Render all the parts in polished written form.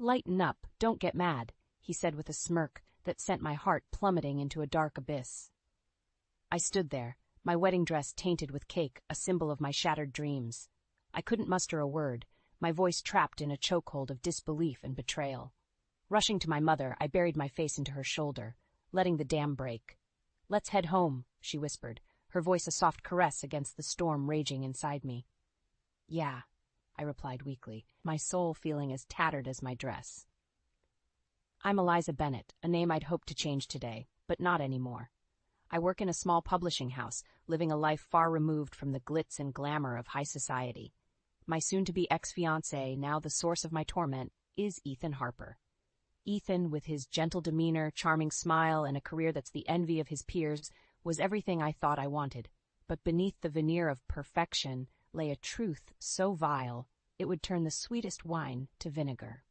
"Lighten up, don't get mad," he said with a smirk that sent my heart plummeting into a dark abyss. I stood there, my wedding dress tainted with cake, a symbol of my shattered dreams. I couldn't muster a word, my voice trapped in a chokehold of disbelief and betrayal. Rushing to my mother, I buried my face into her shoulder, letting the dam break. "Let's head home," she whispered, her voice a soft caress against the storm raging inside me. "Yeah," I replied weakly, my soul feeling as tattered as my dress. I'm Eliza Bennett, a name I'd hoped to change today, but not anymore. I work in a small publishing house, living a life far removed from the glitz and glamour of high society. My soon-to-be ex-fiancé, now the source of my torment, is Ethan Harper. Ethan, with his gentle demeanor, charming smile, and a career that's the envy of his peers, was everything I thought I wanted. But beneath the veneer of perfection lay a truth so vile it would turn the sweetest wine to vinegar.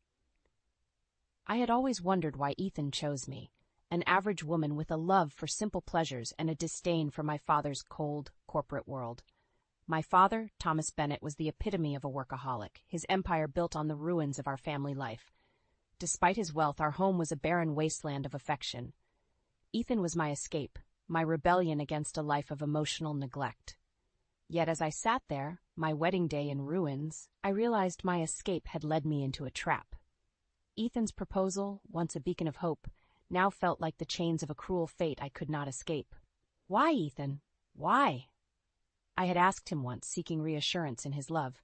I had always wondered why Ethan chose me, an average woman with a love for simple pleasures and a disdain for my father's cold, corporate world. My father, Thomas Bennett, was the epitome of a workaholic, his empire built on the ruins of our family life. Despite his wealth, our home was a barren wasteland of affection. Ethan was my escape, my rebellion against a life of emotional neglect. Yet as I sat there, my wedding day in ruins, I realized my escape had led me into a trap. Ethan's proposal, once a beacon of hope, now felt like the chains of a cruel fate I could not escape. "Why, Ethan? Why?" I had asked him once, seeking reassurance in his love.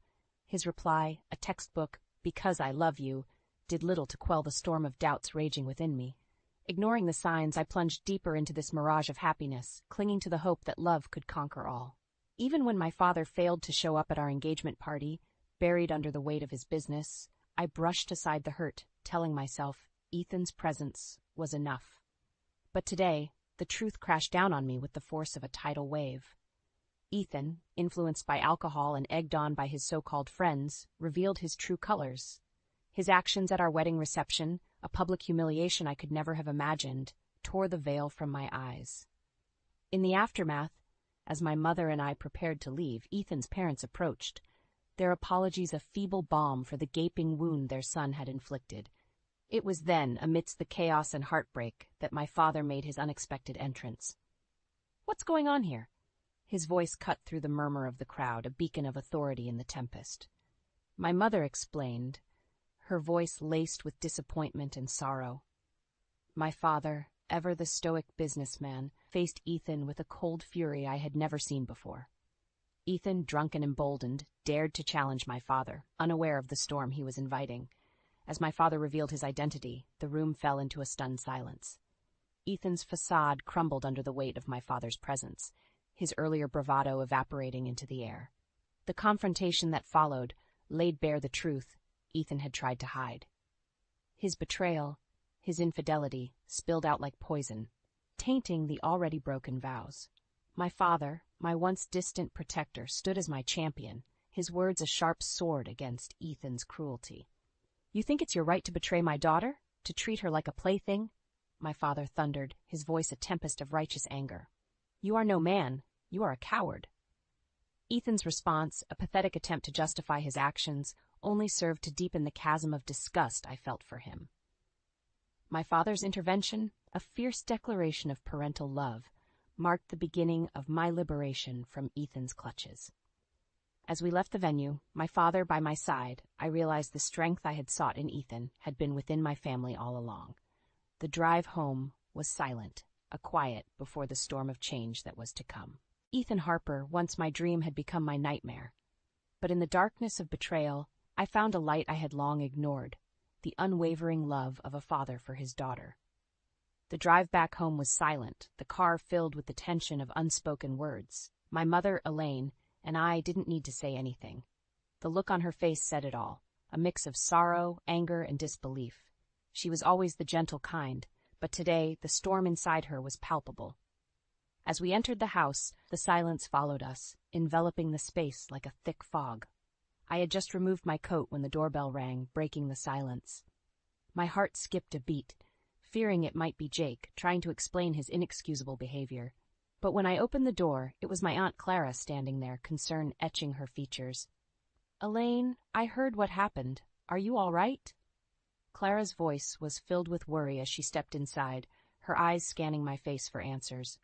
His reply, a textbook, "Because I love you," did little to quell the storm of doubts raging within me. Ignoring the signs, I plunged deeper into this mirage of happiness, clinging to the hope that love could conquer all. Even when my father failed to show up at our engagement party, buried under the weight of his business, I brushed aside the hurt, telling myself Ethan's presence was enough. But today, the truth crashed down on me with the force of a tidal wave. Ethan, influenced by alcohol and egged on by his so-called friends, revealed his true colors. His actions at our wedding reception, a public humiliation I could never have imagined, tore the veil from my eyes. In the aftermath, as my mother and I prepared to leave, Ethan's parents approached, their apologies a feeble balm for the gaping wound their son had inflicted. It was then, amidst the chaos and heartbreak, that my father made his unexpected entrance. "What's going on here?" His voice cut through the murmur of the crowd, a beacon of authority in the tempest. My mother explained, her voice laced with disappointment and sorrow. My father, ever the stoic businessman, faced Ethan with a cold fury I had never seen before. Ethan, drunk and emboldened, dared to challenge my father, unaware of the storm he was inviting. As my father revealed his identity, the room fell into a stunned silence. Ethan's facade crumbled under the weight of my father's presence, his earlier bravado evaporating into the air. The confrontation that followed laid bare the truth Ethan had tried to hide. His betrayal, his infidelity, spilled out like poison, tainting the already broken vows. My father, my once distant protector, stood as my champion, his words a sharp sword against Ethan's cruelty. "You think it's your right to betray my daughter? To treat her like a plaything?" My father thundered, his voice a tempest of righteous anger. "You are no man. You are a coward." Ethan's response, a pathetic attempt to justify his actions, only served to deepen the chasm of disgust I felt for him. My father's intervention, a fierce declaration of parental love, marked the beginning of my liberation from Ethan's clutches. As we left the venue, my father by my side, I realized the strength I had sought in Ethan had been within my family all along. The drive home was silent, a quiet before the storm of change that was to come. Ethan Harper, once my dream, had become my nightmare. But in the darkness of betrayal, I found a light I had long ignored, the unwavering love of a father for his daughter. The drive back home was silent, the car filled with the tension of unspoken words. My mother, Elaine, and I didn't need to say anything. The look on her face said it all, a mix of sorrow, anger, and disbelief. She was always the gentle kind, but today the storm inside her was palpable. As we entered the house, the silence followed us, enveloping the space like a thick fog. I had just removed my coat when the doorbell rang, breaking the silence. My heart skipped a beat, fearing it might be Jake, trying to explain his inexcusable behavior. But when I opened the door, it was my Aunt Clara standing there, concern etching her features. "Elaine, I heard what happened. Are you all right?" Clara's voice was filled with worry as she stepped inside, her eyes scanning my face for answers.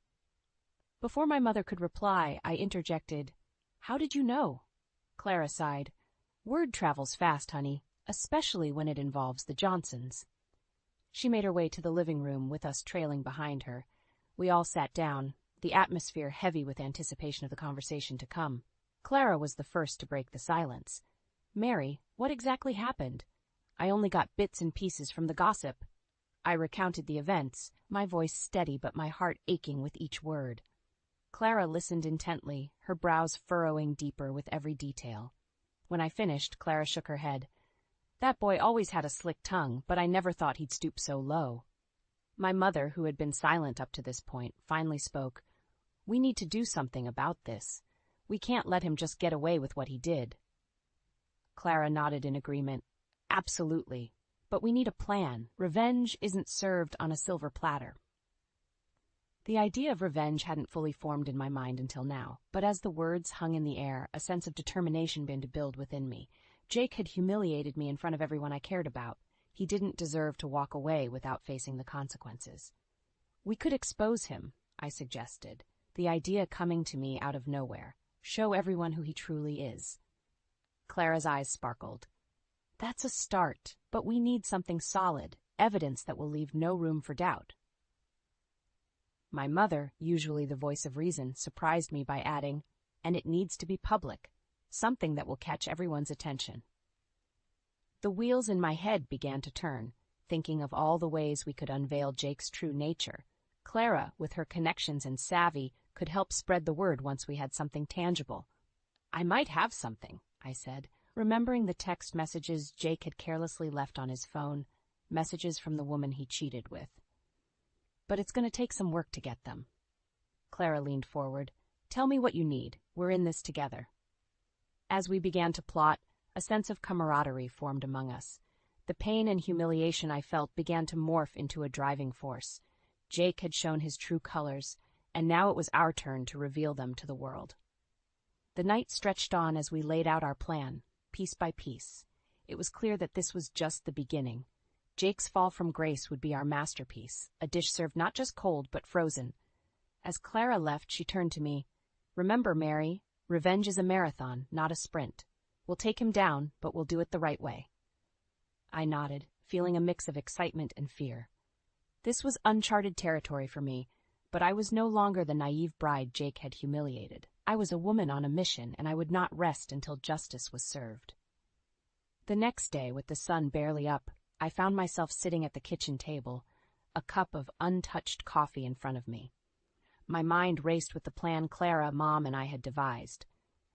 Before my mother could reply, I interjected, "How did you know?" Clara sighed. "Word travels fast, honey, especially when it involves the Johnsons." She made her way to the living room, with us trailing behind her. We all sat down, the atmosphere heavy with anticipation of the conversation to come. Clara was the first to break the silence. "Mary, what exactly happened? I only got bits and pieces from the gossip." I recounted the events, my voice steady but my heart aching with each word. Clara listened intently, her brows furrowing deeper with every detail. When I finished, Clara shook her head. "That boy always had a slick tongue, but I never thought he'd stoop so low." My mother, who had been silent up to this point, finally spoke. "We need to do something about this. We can't let him just get away with what he did." Clara nodded in agreement. "Absolutely. But we need a plan. Revenge isn't served on a silver platter." The idea of revenge hadn't fully formed in my mind until now, but as the words hung in the air, a sense of determination began to build within me. Jake had humiliated me in front of everyone I cared about. He didn't deserve to walk away without facing the consequences. "We could expose him," I suggested, the idea coming to me out of nowhere. "Show everyone who he truly is." Clara's eyes sparkled. "That's a start, but we need something solid, evidence that will leave no room for doubt." My mother, usually the voice of reason, surprised me by adding, "And it needs to be public, something that will catch everyone's attention." The wheels in my head began to turn, thinking of all the ways we could unveil Jake's true nature. Clara, with her connections and savvy, could help spread the word once we had something tangible. "I might have something," I said, remembering the text messages Jake had carelessly left on his phone, messages from the woman he cheated with. "But it's going to take some work to get them." Clara leaned forward. "Tell me what you need. We're in this together." As we began to plot, a sense of camaraderie formed among us. The pain and humiliation I felt began to morph into a driving force. Jake had shown his true colors, and now it was our turn to reveal them to the world. The night stretched on as we laid out our plan, piece by piece. It was clear that this was just the beginning. Jake's fall from grace would be our masterpiece, a dish served not just cold but frozen. As Clara left, she turned to me. "Remember, Mary, revenge is a marathon, not a sprint. We'll take him down, but we'll do it the right way." I nodded, feeling a mix of excitement and fear. This was uncharted territory for me, but I was no longer the naive bride Jake had humiliated. I was a woman on a mission, and I would not rest until justice was served. The next day, with the sun barely up, I found myself sitting at the kitchen table, a cup of untouched coffee in front of me. My mind raced with the plan Clara, Mom, and I had devised.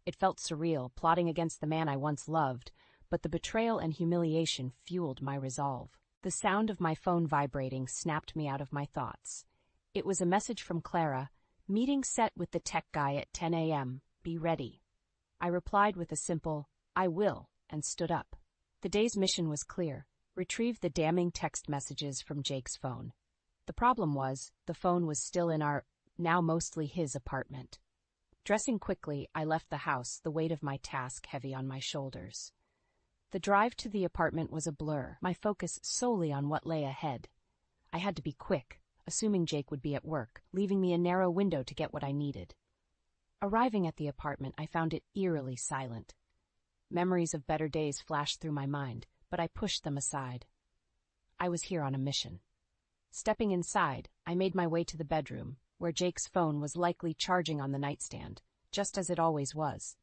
It felt surreal, plotting against the man I once loved, but the betrayal and humiliation fueled my resolve. The sound of my phone vibrating snapped me out of my thoughts. It was a message from Clara. "Meeting set with the tech guy at 10 a.m. Be ready." I replied with a simple, "I will," and stood up. The day's mission was clear. Retrieve the damning text messages from Jake's phone. The problem was, the phone was still in our, now mostly his, apartment. Dressing quickly, I left the house, the weight of my task heavy on my shoulders. The drive to the apartment was a blur, my focus solely on what lay ahead. I had to be quick, assuming Jake would be at work, leaving me a narrow window to get what I needed. Arriving at the apartment, I found it eerily silent. Memories of better days flashed through my mind, but I pushed them aside. I was here on a mission. Stepping inside, I made my way to the bedroom, where Jake's phone was likely charging on the nightstand, just as it always was.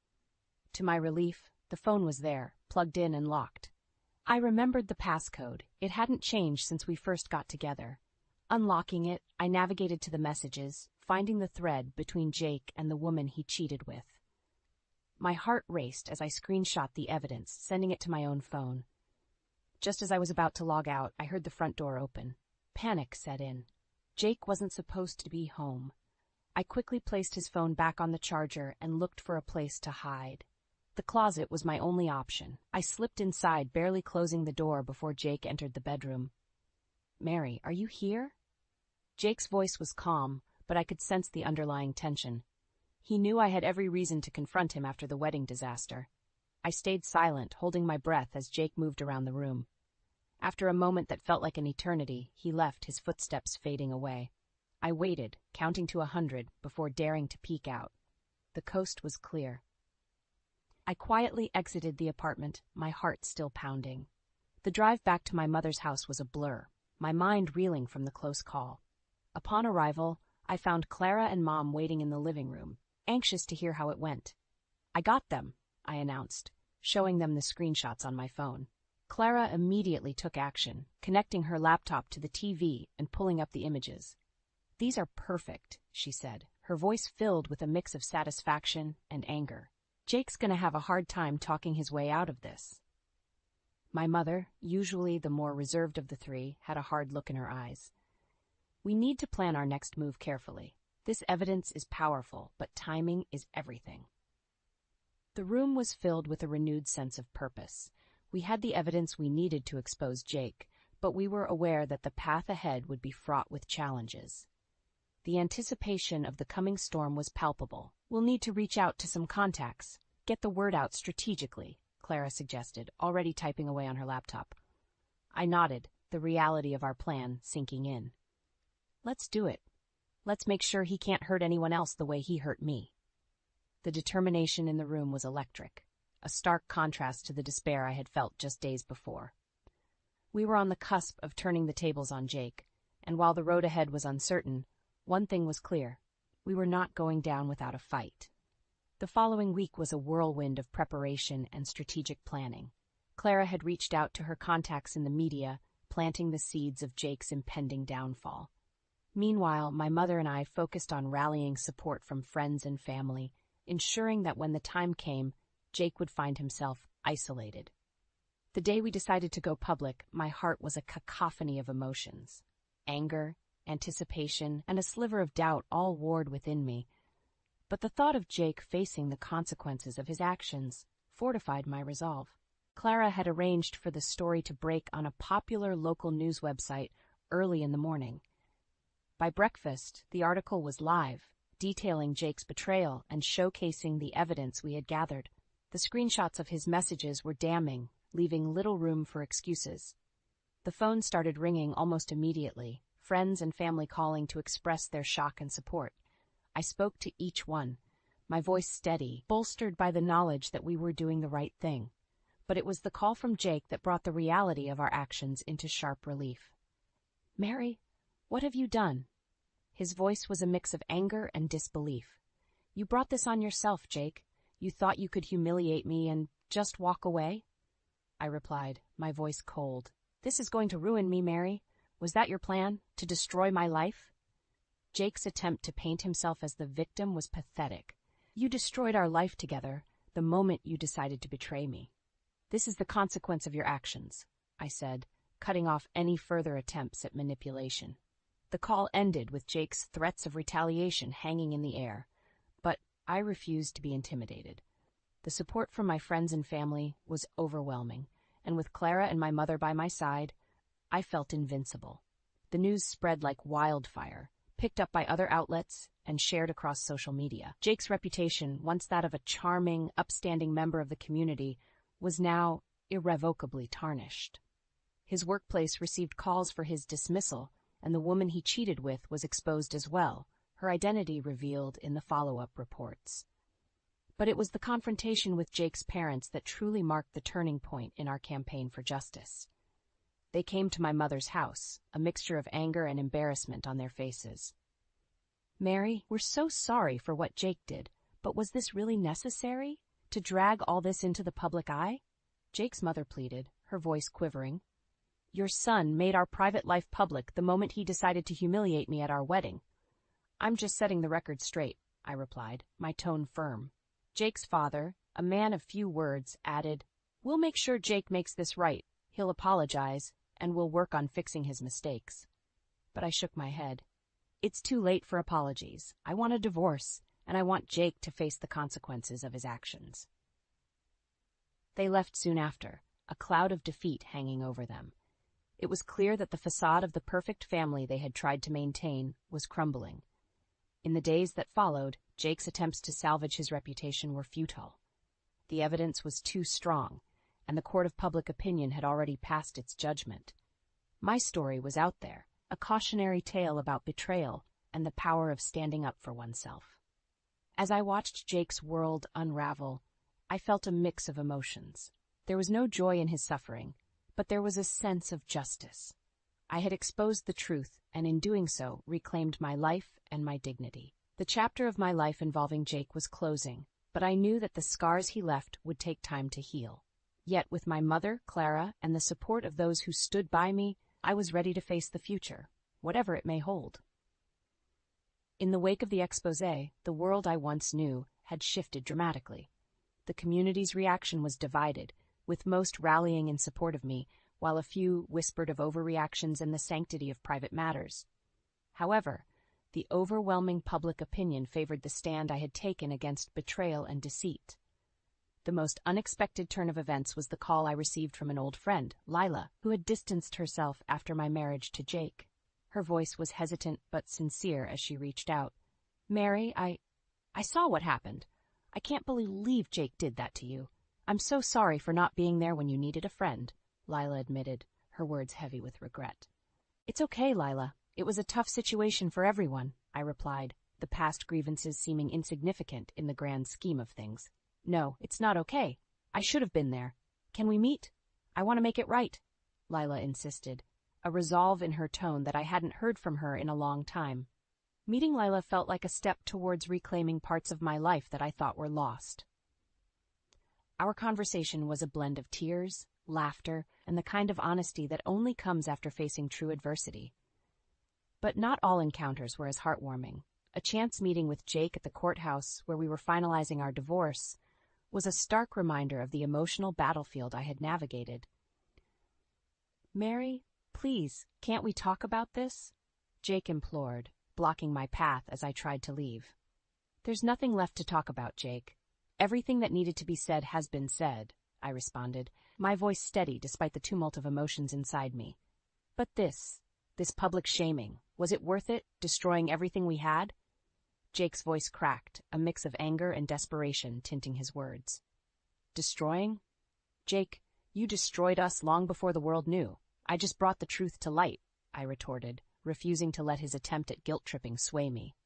To my relief, the phone was there, plugged in and locked. I remembered the passcode. It hadn't changed since we first got together. Unlocking it, I navigated to the messages, finding the thread between Jake and the woman he cheated with. My heart raced as I screenshot the evidence, sending it to my own phone. Just as I was about to log out, I heard the front door open. Panic set in. Jake wasn't supposed to be home. I quickly placed his phone back on the charger and looked for a place to hide. The closet was my only option. I slipped inside, barely closing the door before Jake entered the bedroom. "Mary, are you here?" Jake's voice was calm, but I could sense the underlying tension. He knew I had every reason to confront him after the wedding disaster. I stayed silent, holding my breath as Jake moved around the room. After a moment that felt like an eternity, he left, his footsteps fading away. I waited, counting to 100, before daring to peek out. The coast was clear. I quietly exited the apartment, my heart still pounding. The drive back to my mother's house was a blur, my mind reeling from the close call. Upon arrival, I found Clara and Mom waiting in the living room, anxious to hear how it went. "I got them," I announced, showing them the screenshots on my phone. Clara immediately took action, connecting her laptop to the TV and pulling up the images. "These are perfect," she said, her voice filled with a mix of satisfaction and anger. "Jake's gonna have a hard time talking his way out of this." My mother, usually the more reserved of the three, had a hard look in her eyes. "We need to plan our next move carefully. This evidence is powerful, but timing is everything." The room was filled with a renewed sense of purpose. We had the evidence we needed to expose Jake, but we were aware that the path ahead would be fraught with challenges. The anticipation of the coming storm was palpable. "We'll need to reach out to some contacts, get the word out strategically," Clara suggested, already typing away on her laptop. I nodded, the reality of our plan sinking in. "Let's do it. Let's make sure he can't hurt anyone else the way he hurt me." The determination in the room was electric, a stark contrast to the despair I had felt just days before. We were on the cusp of turning the tables on Jake, and while the road ahead was uncertain, one thing was clear: we were not going down without a fight. The following week was a whirlwind of preparation and strategic planning. Clara had reached out to her contacts in the media, planting the seeds of Jake's impending downfall. Meanwhile, my mother and I focused on rallying support from friends and family, ensuring that when the time came, Jake would find himself isolated. The day we decided to go public, my heart was a cacophony of emotions. Anger, anticipation, and a sliver of doubt all warred within me. But the thought of Jake facing the consequences of his actions fortified my resolve. Clara had arranged for the story to break on a popular local news website early in the morning. By breakfast, the article was live, detailing Jake's betrayal and showcasing the evidence we had gathered. The screenshots of his messages were damning, leaving little room for excuses. The phone started ringing almost immediately, friends and family calling to express their shock and support. I spoke to each one, my voice steady, bolstered by the knowledge that we were doing the right thing. But it was the call from Jake that brought the reality of our actions into sharp relief. "Mary, what have you done?" His voice was a mix of anger and disbelief. "You brought this on yourself, Jake. You thought you could humiliate me and just walk away?" I replied, my voice cold. "This is going to ruin me, Mary. Was that your plan, to destroy my life?" Jake's attempt to paint himself as the victim was pathetic. "You destroyed our life together the moment you decided to betray me. This is the consequence of your actions," I said, cutting off any further attempts at manipulation. The call ended with Jake's threats of retaliation hanging in the air, but I refused to be intimidated. The support from my friends and family was overwhelming, and with Clara and my mother by my side, I felt invincible. The news spread like wildfire, picked up by other outlets, and shared across social media. Jake's reputation, once that of a charming, upstanding member of the community, was now irrevocably tarnished. His workplace received calls for his dismissal, and the woman he cheated with was exposed as well, her identity revealed in the follow-up reports. But it was the confrontation with Jake's parents that truly marked the turning point in our campaign for justice. They came to my mother's house, a mixture of anger and embarrassment on their faces. "Mary, we're so sorry for what Jake did, but was this really necessary? To drag all this into the public eye?" Jake's mother pleaded, her voice quivering. "Your son made our private life public the moment he decided to humiliate me at our wedding." "I'm just setting the record straight," I replied, my tone firm. Jake's father, a man of few words, added, "We'll make sure Jake makes this right. He'll apologize, and we'll work on fixing his mistakes." But I shook my head. "It's too late for apologies. I want a divorce, and I want Jake to face the consequences of his actions." They left soon after, a cloud of defeat hanging over them. It was clear that the facade of the perfect family they had tried to maintain was crumbling. In the days that followed, Jake's attempts to salvage his reputation were futile. The evidence was too strong, and the court of public opinion had already passed its judgment. My story was out there, a cautionary tale about betrayal and the power of standing up for oneself. As I watched Jake's world unravel, I felt a mix of emotions. There was no joy in his suffering, but there was a sense of justice. I had exposed the truth, and in doing so, reclaimed my life and my dignity. The chapter of my life involving Jake was closing, but I knew that the scars he left would take time to heal. Yet with my mother, Clara, and the support of those who stood by me, I was ready to face the future, whatever it may hold. In the wake of the exposé, the world I once knew had shifted dramatically. The community's reaction was divided, with most rallying in support of me, while a few whispered of overreactions and the sanctity of private matters. However, the overwhelming public opinion favored the stand I had taken against betrayal and deceit. The most unexpected turn of events was the call I received from an old friend, Lila, who had distanced herself after my marriage to Jake. Her voice was hesitant but sincere as she reached out. "Mary, I saw what happened. I can't believe Jake did that to you. I'm so sorry for not being there when you needed a friend," Lila admitted, her words heavy with regret. "It's okay, Lila. It was a tough situation for everyone," I replied, the past grievances seeming insignificant in the grand scheme of things. "No, it's not okay. I should have been there. Can we meet? I want to make it right," Lila insisted, a resolve in her tone that I hadn't heard from her in a long time. Meeting Lila felt like a step towards reclaiming parts of my life that I thought were lost. Our conversation was a blend of tears, laughter, and the kind of honesty that only comes after facing true adversity. But not all encounters were as heartwarming. A chance meeting with Jake at the courthouse, where we were finalizing our divorce, was a stark reminder of the emotional battlefield I had navigated. "Mary, please, can't we talk about this?" Jake implored, blocking my path as I tried to leave. "There's nothing left to talk about, Jake. Everything that needed to be said has been said," I responded, my voice steady despite the tumult of emotions inside me. "But this public shaming, was it worth it, destroying everything we had?" Jake's voice cracked, a mix of anger and desperation tinting his words. "Destroying? Jake, you destroyed us long before the world knew. I just brought the truth to light," I retorted, refusing to let his attempt at guilt-tripping sway me.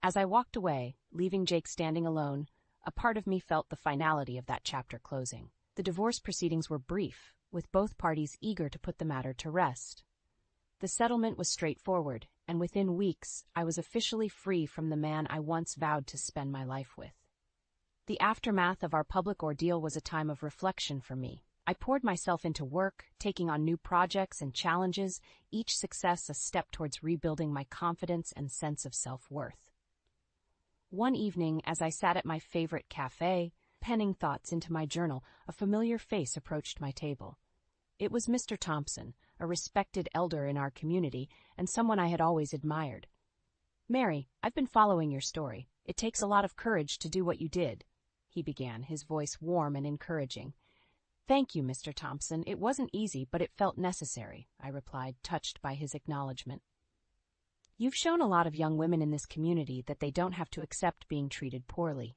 As I walked away, leaving Jake standing alone, a part of me felt the finality of that chapter closing. The divorce proceedings were brief, with both parties eager to put the matter to rest. The settlement was straightforward, and within weeks I was officially free from the man I once vowed to spend my life with. The aftermath of our public ordeal was a time of reflection for me. I poured myself into work, taking on new projects and challenges, each success a step towards rebuilding my confidence and sense of self-worth. One evening, as I sat at my favorite cafe, penning thoughts into my journal, a familiar face approached my table. It was Mr. Thompson, a respected elder in our community and someone I had always admired. "Mary, I've been following your story. It takes a lot of courage to do what you did," he began, his voice warm and encouraging. "Thank you, Mr. Thompson. It wasn't easy, but it felt necessary," I replied, touched by his acknowledgement. "You've shown a lot of young women in this community that they don't have to accept being treated poorly."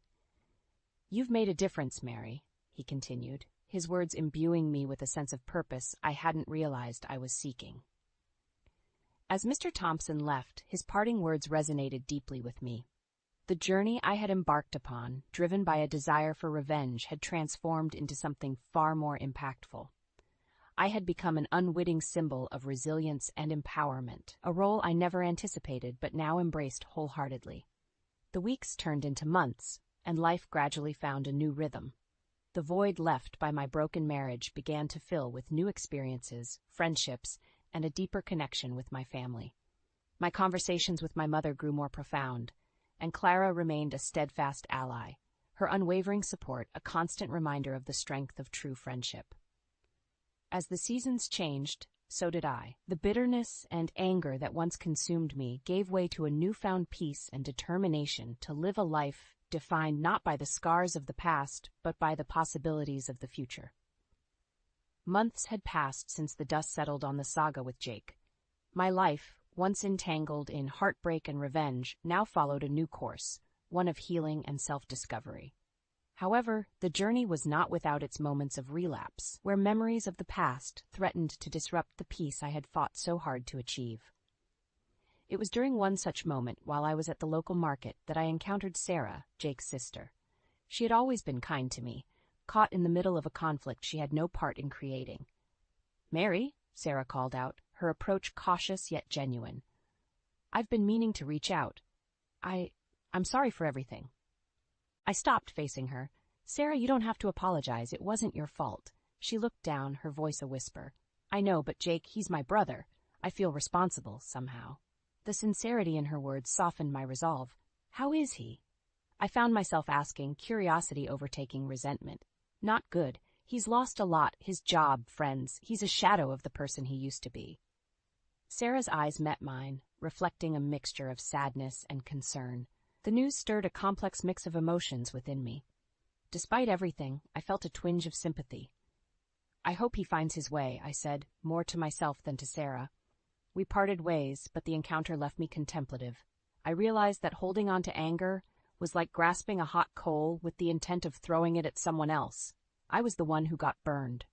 "You've made a difference, Mary," he continued, his words imbuing me with a sense of purpose I hadn't realized I was seeking. As Mr. Thompson left, his parting words resonated deeply with me. The journey I had embarked upon, driven by a desire for revenge, had transformed into something far more impactful. I had become an unwitting symbol of resilience and empowerment, a role I never anticipated but now embraced wholeheartedly. The weeks turned into months, and life gradually found a new rhythm. The void left by my broken marriage began to fill with new experiences, friendships, and a deeper connection with my family. My conversations with my mother grew more profound, and Clara remained a steadfast ally, her unwavering support a constant reminder of the strength of true friendship. As the seasons changed, so did I. The bitterness and anger that once consumed me gave way to a newfound peace and determination to live a life defined not by the scars of the past, but by the possibilities of the future. Months had passed since the dust settled on the saga with Jake. My life, once entangled in heartbreak and revenge, now followed a new course, one of healing and self-discovery. However, the journey was not without its moments of relapse, where memories of the past threatened to disrupt the peace I had fought so hard to achieve. It was during one such moment, while I was at the local market, that I encountered Sarah, Jake's sister. She had always been kind to me, caught in the middle of a conflict she had no part in creating. "Mary," Sarah called out, her approach cautious yet genuine. "I've been meaning to reach out. I'm sorry for everything." I stopped facing her. "Sarah, you don't have to apologize. It wasn't your fault." She looked down, her voice a whisper. "I know, but Jake, he's my brother. I feel responsible, somehow." The sincerity in her words softened my resolve. "How is he?" I found myself asking, curiosity overtaking resentment. "Not good. He's lost a lot, his job, friends. He's a shadow of the person he used to be." Sarah's eyes met mine, reflecting a mixture of sadness and concern. The news stirred a complex mix of emotions within me. Despite everything, I felt a twinge of sympathy. "I hope he finds his way," I said, more to myself than to Sarah. We parted ways, but the encounter left me contemplative. I realized that holding on to anger was like grasping a hot coal with the intent of throwing it at someone else. I was the one who got burned.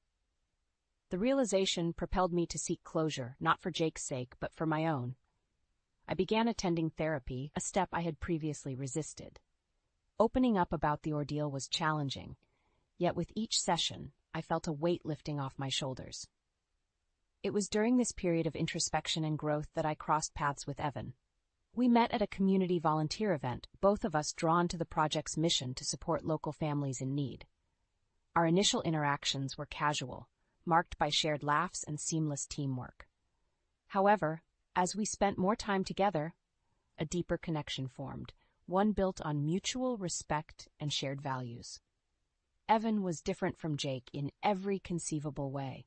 The realization propelled me to seek closure, not for Jake's sake, but for my own. I began attending therapy, a step I had previously resisted. Opening up about the ordeal was challenging, yet with each session, I felt a weight lifting off my shoulders. It was during this period of introspection and growth that I crossed paths with Evan. We met at a community volunteer event, both of us drawn to the project's mission to support local families in need. Our initial interactions were casual, marked by shared laughs and seamless teamwork. However, as we spent more time together, a deeper connection formed, one built on mutual respect and shared values. Evan was different from Jake in every conceivable way.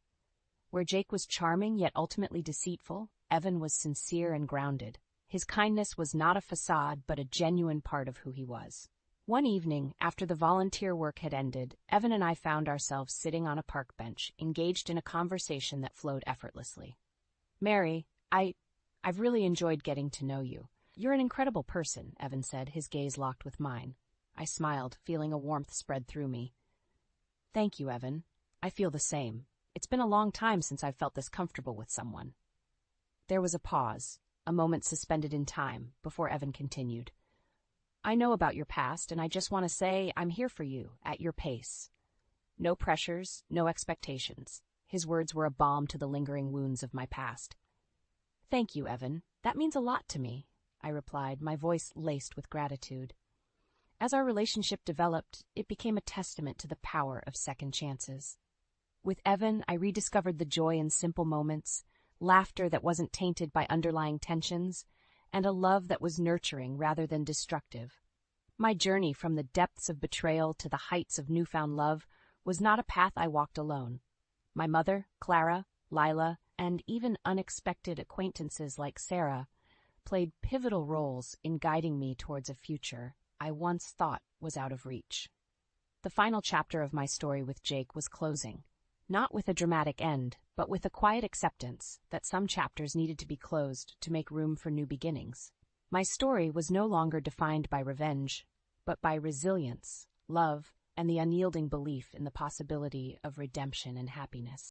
Where Jake was charming yet ultimately deceitful, Evan was sincere and grounded. His kindness was not a facade, but a genuine part of who he was. One evening, after the volunteer work had ended, Evan and I found ourselves sitting on a park bench, engaged in a conversation that flowed effortlessly. "Mary, I've really enjoyed getting to know you. You're an incredible person," Evan said, his gaze locked with mine. I smiled, feeling a warmth spread through me. "Thank you, Evan. I feel the same. It's been a long time since I've felt this comfortable with someone." There was a pause, a moment suspended in time, before Evan continued. "I know about your past, and I just want to say I'm here for you, at your pace. No pressures, no expectations." His words were a balm to the lingering wounds of my past. "Thank you, Evan. That means a lot to me," I replied, my voice laced with gratitude. As our relationship developed, it became a testament to the power of second chances. With Evan, I rediscovered the joy in simple moments, laughter that wasn't tainted by underlying tensions, and a love that was nurturing rather than destructive. My journey from the depths of betrayal to the heights of newfound love was not a path I walked alone. My mother, Clara, Lila, and even unexpected acquaintances like Sarah played pivotal roles in guiding me towards a future I once thought was out of reach. The final chapter of my story with Jake was closing. Not with a dramatic end, but with a quiet acceptance that some chapters needed to be closed to make room for new beginnings. My story was no longer defined by revenge, but by resilience, love, and the unyielding belief in the possibility of redemption and happiness.